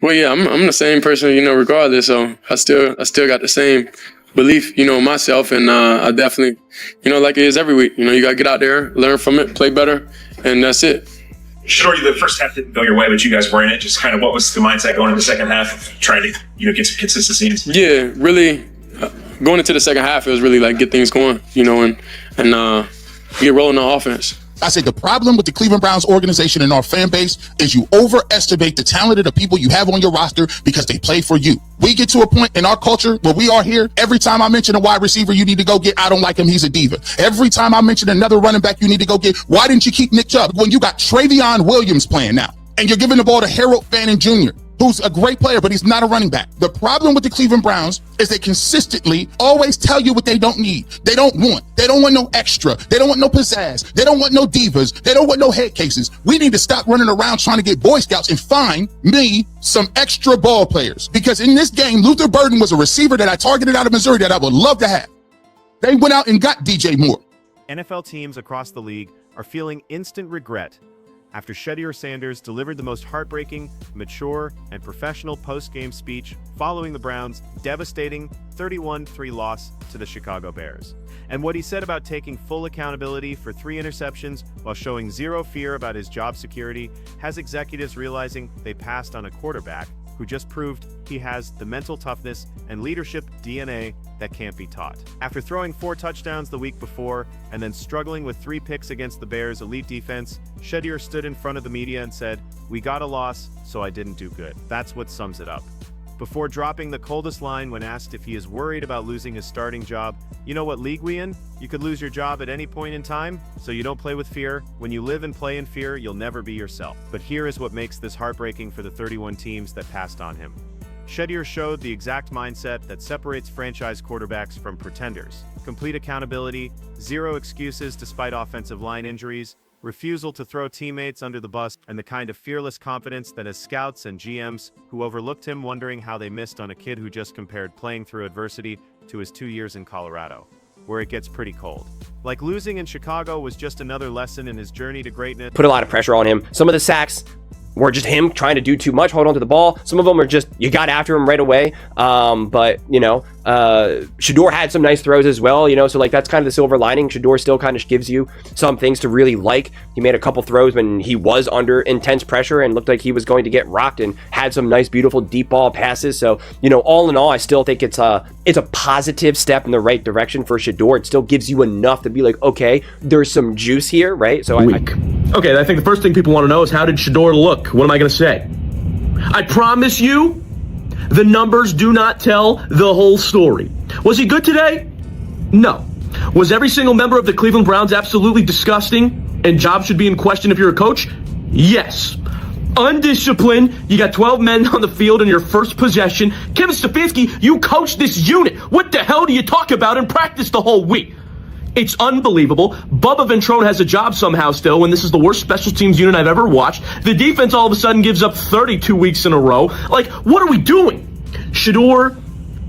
Well, yeah, I'm the same person, regardless. So I still got the same belief, in myself, and I definitely, like it is every week. You gotta get out there, learn from it, play better, and that's it. Shedeur, the first half didn't go your way, but you guys were in it. Just kind of what was the mindset going into the second half of trying to, get some consistency? Yeah, really. Going into the second half, it was really like get things going, and get rolling on offense. I say the problem with the Cleveland Browns organization and our fan base is you overestimate the talent of the people you have on your roster because they play for you. We get to a point in our culture where we are here. Every time I mention a wide receiver you need to go get, I don't like him, he's a diva. Every time I mention another running back you need to go get, why didn't you keep Nick Chubb when you got Travion Williams playing now? And you're giving the ball to Harold Fanning Jr., who's a great player, but he's not a running back. The problem with the Cleveland Browns is they consistently always tell you what they don't need. They don't want. They don't want no extra. They don't want no pizzazz. They don't want no divas. They don't want no head cases. We need to stop running around trying to get Boy Scouts and find me some extra ball players. Because in this game, Luther Burden was a receiver that I targeted out of Missouri that I would love to have. They went out and got DJ Moore. NFL teams across the league are feeling instant regret after Shedeur Sanders delivered the most heartbreaking, mature, and professional post-game speech following the Browns' devastating 31-3 loss to the Chicago Bears. And what he said about taking full accountability for 3 interceptions while showing zero fear about his job security has executives realizing they passed on a quarterback who just proved he has the mental toughness and leadership DNA that can't be taught. After throwing 4 touchdowns the week before and then struggling with 3 picks against the Bears' elite defense, Shedeur stood in front of the media and said, "We got a loss, so I didn't do good." That's what sums it up. Before dropping the coldest line when asked if he is worried about losing his starting job, "You know what league we in? You could lose your job at any point in time, so you don't play with fear. When you live and play in fear, you'll never be yourself." But here is what makes this heartbreaking for the 31 teams that passed on him. Shedeur showed the exact mindset that separates franchise quarterbacks from pretenders. Complete accountability, zero excuses despite offensive line injuries, refusal to throw teammates under the bus, and the kind of fearless confidence that has scouts and GMs who overlooked him wondering how they missed on a kid who just compared playing through adversity to his 2 years in Colorado, where it gets pretty cold. Like losing in Chicago was just another lesson in his journey to greatness. Put a lot of pressure on him. Some of the sacks were just him trying to do too much, hold on to the ball. Some of them are just, you got after him right away. But, Shedeur had some nice throws as well, so like that's kind of the silver lining. Shedeur still kind of gives you some things to really like. He made a couple throws when he was under intense pressure and looked like he was going to get rocked and had some nice, beautiful deep ball passes. So, all in all, I still think it's a positive step in the right direction for Shedeur. It still gives you enough to be like, okay, there's some juice here, right? So Okay, I think the first thing people want to know is how did Shedeur look? What am I going to say? I promise you, the numbers do not tell the whole story. Was he good today? No. Was every single member of the Cleveland Browns absolutely disgusting and jobs should be in question if you're a coach? Yes. Undisciplined, you got 12 men on the field in your first possession. Kevin Stefanski, you coached this unit. What the hell do you talk about in practice the whole week? It's unbelievable. Bubba Ventrone has a job somehow still when this is the worst special teams unit I've ever watched. The defense all of a sudden gives up 32 weeks in a row. Like, what are we doing? Shedeur,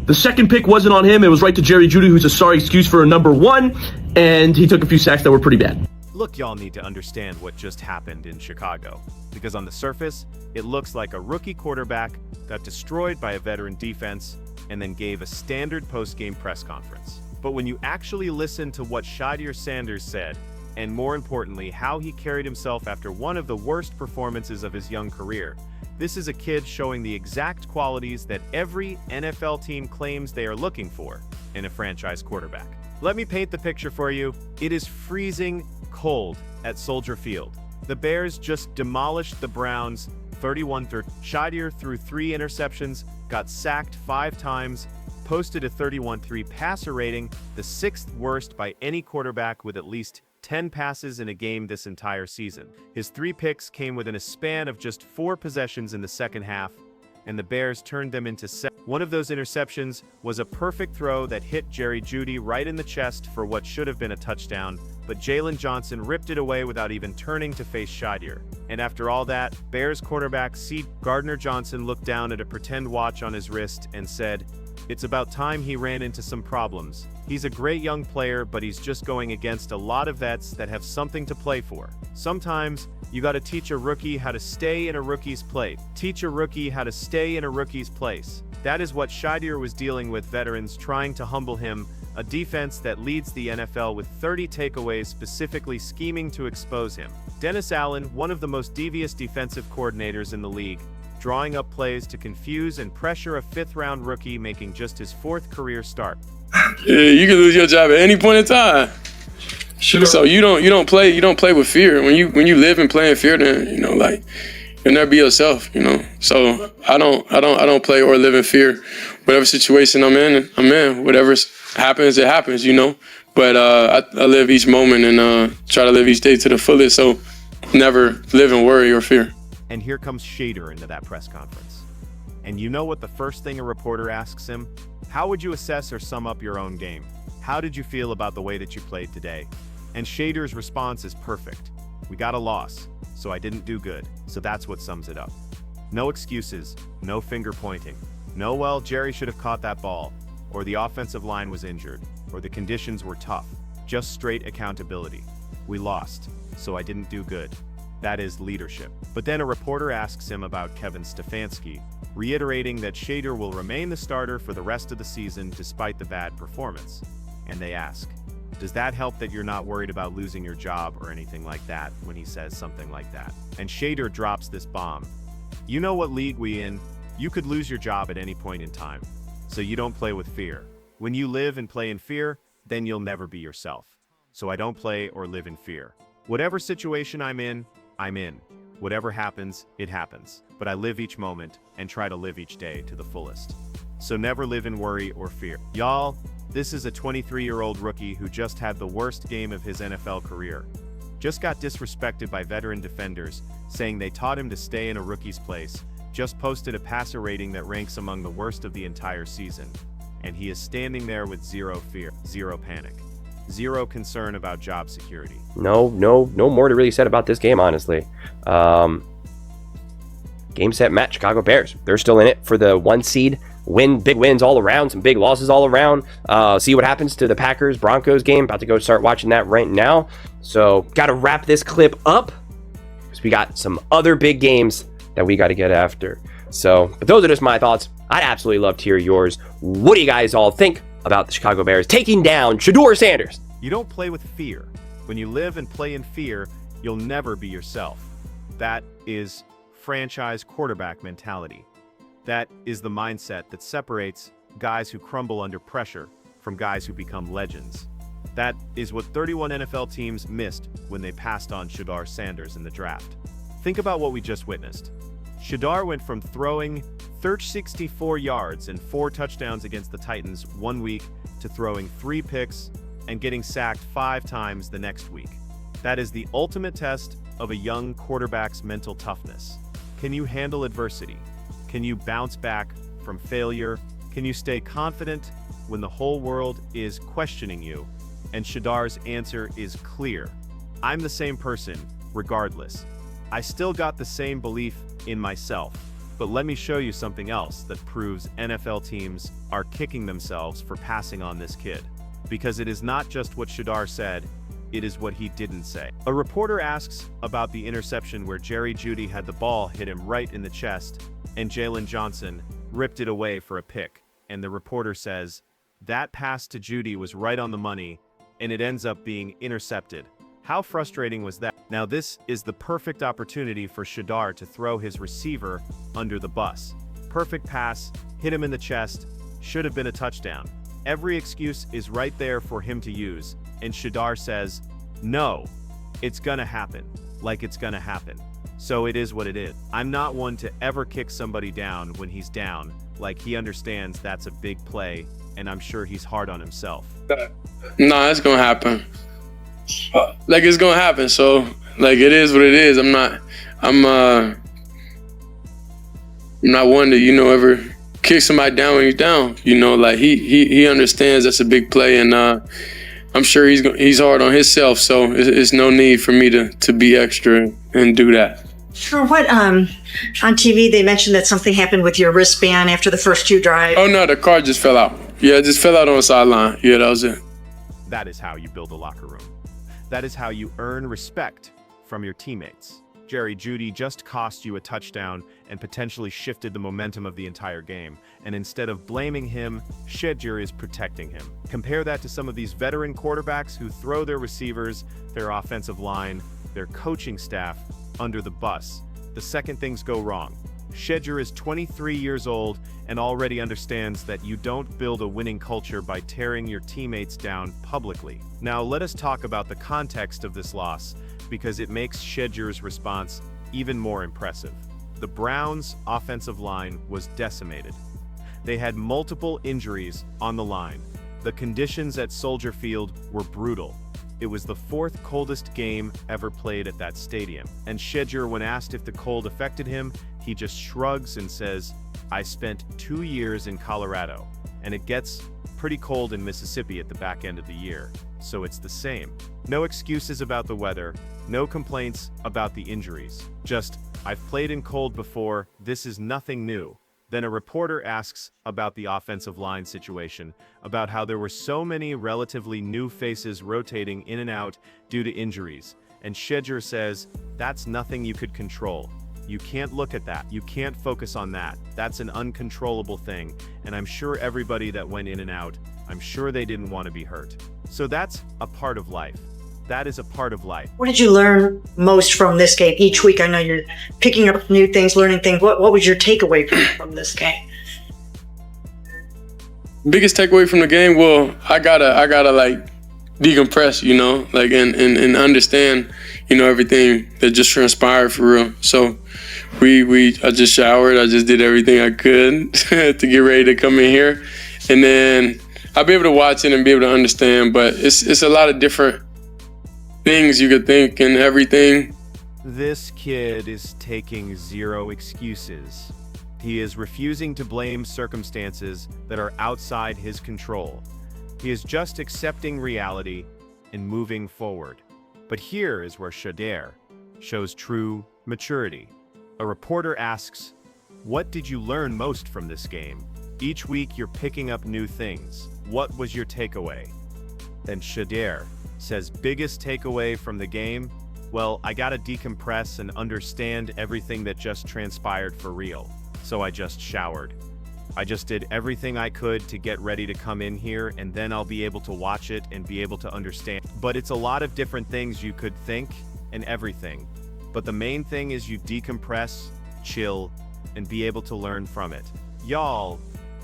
the second pick wasn't on him. It was right to Jerry Jeudy, who's a sorry excuse for a number 1, and he took a few sacks that were pretty bad. Look, y'all need to understand what just happened in Chicago, because on the surface, it looks like a rookie quarterback got destroyed by a veteran defense and then gave a standard post-game press conference. But when you actually listen to what Shedeur Sanders said, and more importantly, how he carried himself after one of the worst performances of his young career, this is a kid showing the exact qualities that every NFL team claims they are looking for in a franchise quarterback. Let me paint the picture for you. It is freezing cold at Soldier Field. The Bears just demolished the Browns 31-3. Shedeur threw 3 interceptions, got sacked 5 times, posted a 31-3 passer rating, the 6th worst by any quarterback with at least 10 passes in a game this entire season. His 3 picks came within a span of just 4 possessions in the second half, and the Bears turned them into 7. One of those interceptions was a perfect throw that hit Jerry Jeudy right in the chest for what should have been a touchdown, but Jalen Johnson ripped it away without even turning to face Shedeur. And after all that, Bears quarterback C. Gardner Johnson looked down at a pretend watch on his wrist and said, It's about time he ran into some problems. He's a great young player, but he's just going against a lot of vets that have something to play for. Sometimes, you gotta teach a rookie how to stay in a rookie's place. Teach a rookie how to stay in a rookie's place. That is what Shedeur was dealing with, veterans trying to humble him, a defense that leads the NFL with 30 takeaways, specifically scheming to expose him. Dennis Allen, one of the most devious defensive coordinators in the league, drawing up plays to confuse and pressure a fifth-round rookie making just his 4th career start. Yeah, you can lose your job at any point in time. Sure. So you don't play with fear. When you live and play in fear, then you'll never be yourself. So I don't play or live in fear. Whatever situation I'm in. Whatever happens, it happens. But I live each moment and try to live each day to the fullest. So never live in worry or fear. And here comes Shedeur into that press conference. And you know what the first thing a reporter asks him? How would you assess or sum up your own game? How did you feel about the way that you played today? And Shedeur's response is perfect. We got a loss, so I didn't do good. So that's what sums it up. No excuses, no finger pointing. No, well, Jerry should have caught that ball, or the offensive line was injured, or the conditions were tough. Just straight accountability. We lost, so I didn't do good. That is leadership. But then a reporter asks him about Kevin Stefanski, reiterating that Shedeur will remain the starter for the rest of the season despite the bad performance. And they ask, does that help that you're not worried about losing your job or anything like that when he says something like that? And Shedeur drops this bomb. You know what league we in? You could lose your job at any point in time. So you don't play with fear. When you live and play in fear, then you'll never be yourself. So I don't play or live in fear. Whatever situation I'm in. Whatever happens, it happens. But I live each moment and try to live each day to the fullest. So never live in worry or fear. Y'all, this is a 23-year-old rookie who just had the worst game of his NFL career. Just got disrespected by veteran defenders, saying they taught him to stay in a rookie's place. Just posted a passer rating that ranks among the worst of the entire season. And he is standing there with zero fear, zero panic. Zero concern about job security. No more to really said about this game, honestly. Game, set, match. Chicago Bears. They're still in it for the 1 seed. Big wins all around, some big losses all around. See what happens to the Packers-Broncos game. About to go start watching that right now. So, got to wrap this clip up because we got some other big games that we got to get after. So, but those are just my thoughts. I'd absolutely love to hear yours. What do you guys all think about the Chicago Bears taking down Shedeur Sanders? You don't play with fear. When you live and play in fear, you'll never be yourself. That is franchise quarterback mentality. That is the mindset that separates guys who crumble under pressure from guys who become legends. That is what 31 NFL teams missed when they passed on Shedeur Sanders in the draft. Think about what we just witnessed. Shedeur went from throwing 364 yards and 4 touchdowns against the Titans 1 week to throwing 3 picks and getting sacked 5 times the next week. That is the ultimate test of a young quarterback's mental toughness. Can you handle adversity? Can you bounce back from failure? Can you stay confident when the whole world is questioning you? And Shedeur's answer is clear. I'm the same person, regardless. I still got the same belief in myself. But let me show you something else that proves NFL teams are kicking themselves for passing on this kid. Because it is not just what Shedeur said, it is what he didn't say. A reporter asks about the interception where Jerry Jeudy had the ball hit him right in the chest, and Jalen Johnson ripped it away for a pick. And the reporter says, that pass to Jeudy was right on the money, and it ends up being intercepted. How frustrating was that? Now this is the perfect opportunity for Shedeur to throw his receiver under the bus. Perfect pass, hit him in the chest, should have been a touchdown. Every excuse is right there for him to use, and Shedeur says, no, it's gonna happen, like it's gonna happen. So it is what it is. I'm not one to ever kick somebody down when he's down, like he understands that's a big play, and I'm sure he's hard on himself. Nah, it's gonna happen. Like it's gonna happen, so like it is what it is. I'm not one to, ever kick somebody down when he's down. Like he understands that's a big play, and I'm sure he's hard on himself, so it's no need for me to be extra and do that. For what, on TV, they mentioned that something happened with your wristband after the first 2 drives. Oh no, the card just fell out. Yeah, it just fell out on the sideline. Yeah, that was it. That is how you build a locker room. That is how you earn respect from your teammates. Jerry Jeudy just cost you a touchdown and potentially shifted the momentum of the entire game. And instead of blaming him, Shedeur is protecting him. Compare that to some of these veteran quarterbacks who throw their receivers, their offensive line, their coaching staff under the bus the second things go wrong. Shedeur is 23 years old and already understands that you don't build a winning culture by tearing your teammates down publicly. Now let us talk about the context of this loss, because it makes Shedeur's response even more impressive. The Browns' offensive line was decimated. They had multiple injuries on the line. The conditions at Soldier Field were brutal. It was the 4th coldest game ever played at that stadium. And Shedeur, when asked if the cold affected him, he just shrugs and says, "I spent 2 years in Colorado, and it gets pretty cold in Mississippi at the back end of the year, so it's the same." No excuses about the weather, no complaints about the injuries. Just, "I've played in cold before, this is nothing new." Then a reporter asks about the offensive line situation, about how there were so many relatively new faces rotating in and out due to injuries. And Shedeur says, "That's nothing you could control. You can't look at that. You can't focus on that. That's an uncontrollable thing. And I'm sure everybody that went in and out, I'm sure they didn't want to be hurt." So that's a part of life. That is a part of life. What did you learn most from this game? Each week, I know you're picking up new things, learning things. What was your takeaway from this game? Biggest takeaway from the game, well, I gotta like decompress, you know, like and understand, you know, everything that just transpired for real. So I just showered, I just did everything I could to get ready to come in here. And then I'll be able to watch it and be able to understand, but it's a lot of different things you could think and everything. This kid is taking zero excuses. He is refusing to blame circumstances that are outside his control. He is just accepting reality and moving forward. But here is where Shedeur shows true maturity. A reporter asks, "What did you learn most from this game?" Each week you're picking up new things. What was your takeaway? Then Shedeur says, "Biggest takeaway from the game? Well, I gotta decompress and understand everything that just transpired for real. So I just showered. I just did everything I could to get ready to come in here, and then I'll be able to watch it and be able to understand." But it's a lot of different things you could think and everything. But the main thing is you decompress, chill, and be able to learn from it. Y'all,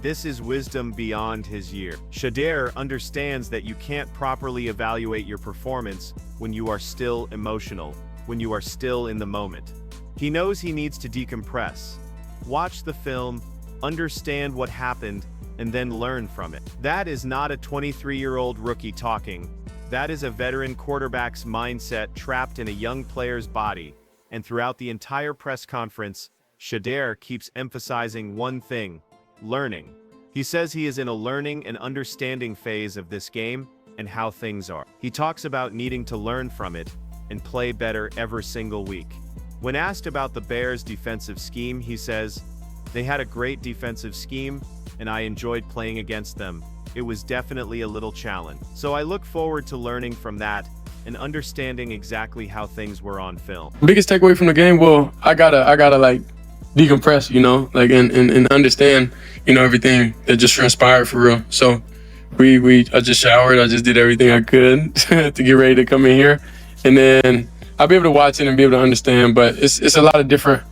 this is wisdom beyond his year. Shedeur understands that you can't properly evaluate your performance when you are still emotional, when you are still in the moment. He knows he needs to decompress. Watch the film, understand what happened, and then learn from it. That is not a 23-year-old rookie talking. That is a veteran quarterback's mindset trapped in a young player's body. And throughout the entire press conference, Shedeur keeps emphasizing one thing: learning. He says he is in a learning and understanding phase of this game and how things are. He talks about needing to learn from it and play better every single week. When asked about the Bears' defensive scheme, he says, "They had a great defensive scheme, and I enjoyed playing against them. It was definitely a little challenge. So I look forward to learning from that and understanding exactly how things were on film." Biggest takeaway from the game, well, I gotta like decompress, you know, like and understand, you know, everything that just transpired for real. So I just showered, I just did everything I could to get ready to come in here. And then I'll be able to watch it and be able to understand, but it's a lot of different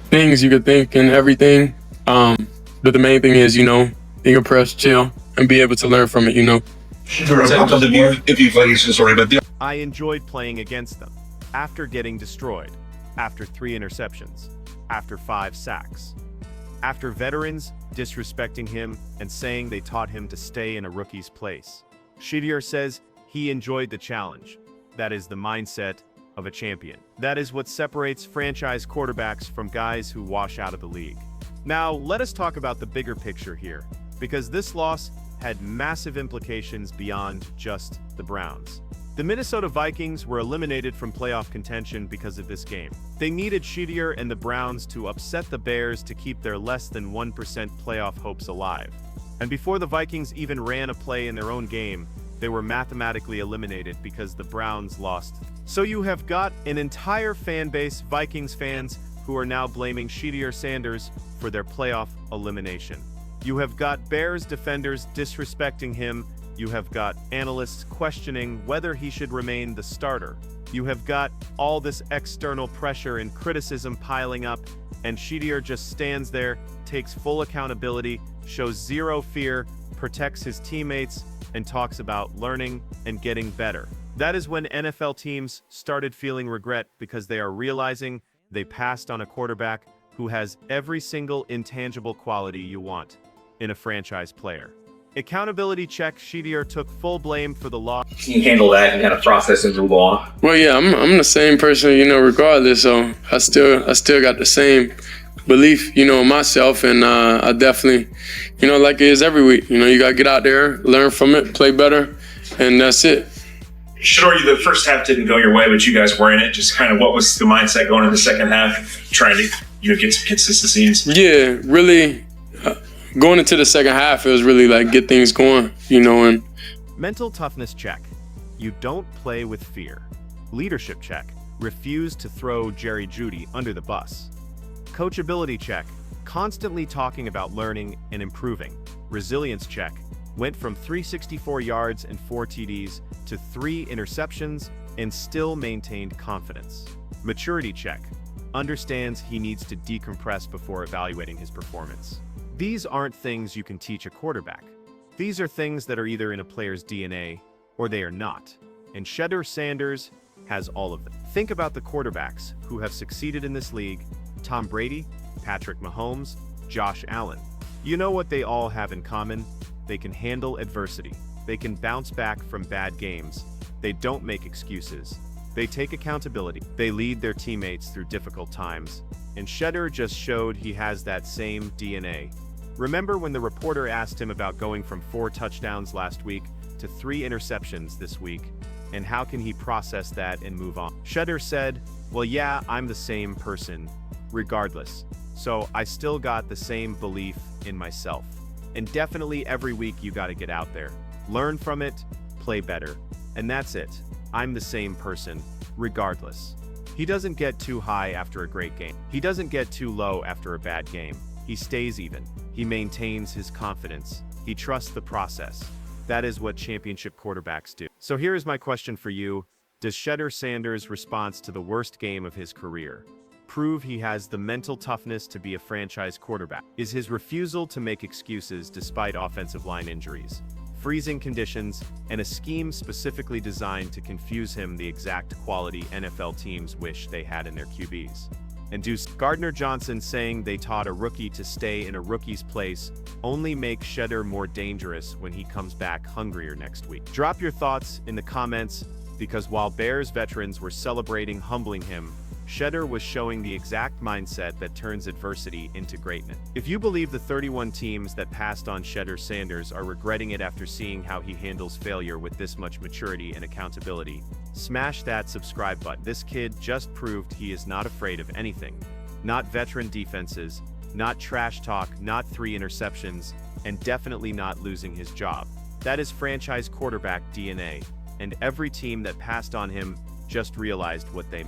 things you could think and everything. But the main thing is, you know, decompress, chill, and be able to learn from it, you know. I enjoyed playing against them. After getting destroyed, after 3 interceptions, after 5 sacks, after veterans disrespecting him and saying they taught him to stay in a rookie's place. Shedeur says he enjoyed the challenge. That is the mindset of a champion. That is what separates franchise quarterbacks from guys who wash out of the league. Now, let us talk about the bigger picture here, because this loss had massive implications beyond just the Browns. The Minnesota Vikings were eliminated from playoff contention because of this game. They needed Shedeur and the Browns to upset the Bears to keep their less than 1% playoff hopes alive. And before the Vikings even ran a play in their own game, they were mathematically eliminated because the Browns lost. So you have got an entire fan base, Vikings fans, who are now blaming Shedeur Sanders for their playoff elimination. You have got Bears defenders disrespecting him. You have got analysts questioning whether he should remain the starter. You have got all this external pressure and criticism piling up, and Shedeur just stands there, takes full accountability, shows zero fear, protects his teammates, and talks about learning and getting better. That is when NFL teams started feeling regret because they are realizing they passed on a quarterback who has every single intangible quality you want in a franchise player. Accountability check, Shedeur took full blame for the loss. Can you handle that and kind of process and move on? Well, yeah, I'm the same person, regardless. So I still got the same belief, in myself, and I definitely, like it is every week. You gotta get out there, learn from it, play better, and that's it. Shedeur, the first half didn't go your way, but you guys were in it. Just kind of what was the mindset going into the second half, trying to get some consistency? Yeah, really. Going into the second half, it was really like get things going, and Mental toughness check. You don't play with fear. Leadership check. Refuse to throw Jerry Jeudy under the bus. Coachability check. Constantly talking about learning and improving. Resilience check. Went from 364 yards and 4 TDs to 3 interceptions and still maintained confidence. Maturity check. Understands he needs to decompress before evaluating his performance. These aren't things you can teach a quarterback. These are things that are either in a player's DNA or they are not. And Shedeur Sanders has all of them. Think about the quarterbacks who have succeeded in this league: Tom Brady, Patrick Mahomes, Josh Allen. You know what they all have in common? They can handle adversity. They can bounce back from bad games. They don't make excuses. They take accountability. They lead their teammates through difficult times. And Shedeur just showed he has that same DNA. Remember when the reporter asked him about going from 4 touchdowns last week to 3 interceptions this week, and how can he process that and move on? Shedeur said, well, yeah, I'm the same person, regardless. So I still got the same belief in myself. And definitely every week you gotta get out there, learn from it, play better. And that's it. I'm the same person, regardless. He doesn't get too high after a great game. He doesn't get too low after a bad game. He stays even. He maintains his confidence. He trusts the process. That is what championship quarterbacks do. So here is my question for you. Does Shedeur Sanders' response to the worst game of his career prove he has the mental toughness to be a franchise quarterback? Is his refusal to make excuses despite offensive line injuries, freezing conditions, and a scheme specifically designed to confuse him the exact quality NFL teams wish they had in their QBs? And do Gardner Johnson saying they taught a rookie to stay in a rookie's place only make Shedeur more dangerous when he comes back hungrier next week? Drop your thoughts in the comments, because while Bears veterans were celebrating humbling him, Shedeur was showing the exact mindset that turns adversity into greatness. If you believe the 31 teams that passed on Shedeur Sanders are regretting it after seeing how he handles failure with this much maturity and accountability, smash that subscribe button. This kid just proved he is not afraid of anything. Not veteran defenses, not trash talk, not 3 interceptions, and definitely not losing his job. That is franchise quarterback DNA, and every team that passed on him just realized what they